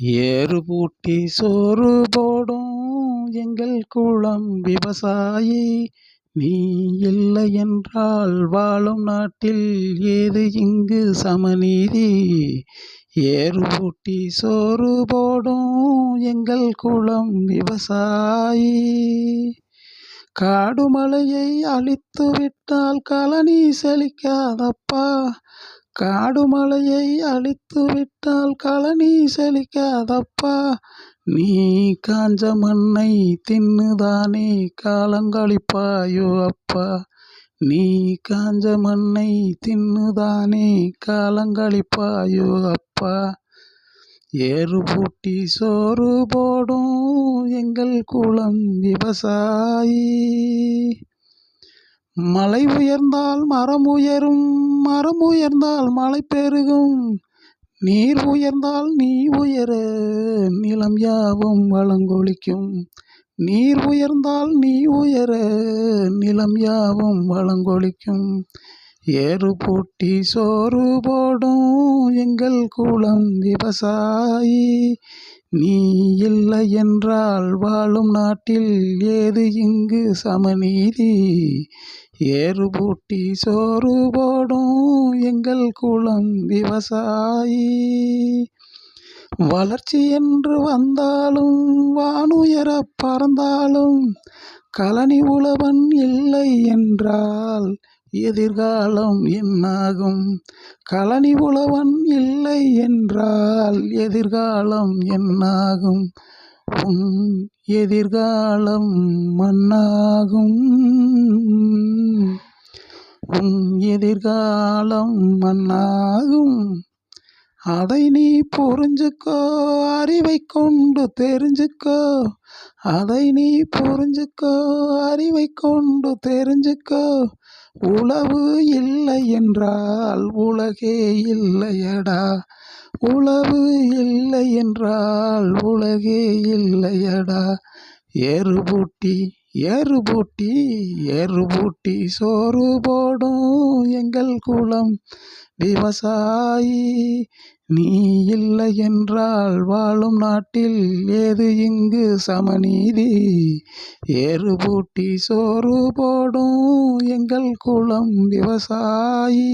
ஏறு பூட்டி சோறு போடும் எங்கள் குலம் விவசாயி. நீ இல்லை என்றால் வாழும் நாட்டில் ஏது இங்கு சமநீதி. ஏறு பூட்டி சோறு போடும் எங்கள் குலம் விவசாயி. காடு மலையை அழித்து விட்டால் கழனி செழிக்காதப்பா. காடு மலையை அழித்து விட்டால் கழனி செழிக்காதப்பா. நீ காஞ்ச மண்ணை தின்னுதானே காலங்கழிப்பாயோ அப்பா. நீ காஞ்ச மண்ணை தின்னுதானே காலங்கழிப்பாயோ அப்பா. ஏறு பூட்டி சோறு போடும் எங்கள் குலம் விவசாயி. மலை உயர்ந்தால் மரம் உயரும், மரம் உயர்ந்தால் மழை பெருகும். நீர் உயர்ந்தால் நீ உயர நிலம் யாவும் வளங்கொழிக்கும். நீர் உயர்ந்தால் நீ உயர நிலம் யாவும் வளங்கொழிக்கும். ஏறு பூட்டி சோறு போடும் எங்கள் குலம் விவசாயி. நீ இல்லை என்றால் வாழும் நாட்டில் ஏது இங்கு சமநீதி. ஏறு பூட்டி சோறு போடும் எங்கள் குலம் விவசாயி. வளர்ச்சி என்று வந்தாலும் வானுயர பறந்தாலும் கழனி உழவன் இல்லை என்றால் எதிர்காலம் என்னாகும். கழனி உழவன் இல்லை என்றால் எதிர்காலம் என்னாகும். உன் எதிர்காலம் மண்ணாகும். உன் எதிர்காலம் மண்ணாகும். அதை நீ புரிஞ்சுக்கோ, அறிவை கொண்டு தெரிஞ்சுக்கோ. அதை நீ புரிஞ்சுக்கோ, அறிவை கொண்டு தெரிஞ்சுக்கோ. உழவு இல்லை என்றால் உலகே இல்லையடா. உழவு இல்லை என்றால் உலகே இல்லையடா. ஏறு பூட்டி ஏறு பூட்டி ஏறு பூட்டி சோறு போடும் எங்கள் குலம் விவசாயி. நீ இல்லை என்றால் வாழும் நாட்டில் ஏது இங்கு சமநீதி. ஏறு பூட்டி சோறு போடும் எங்கள் குலம் விவசாயி.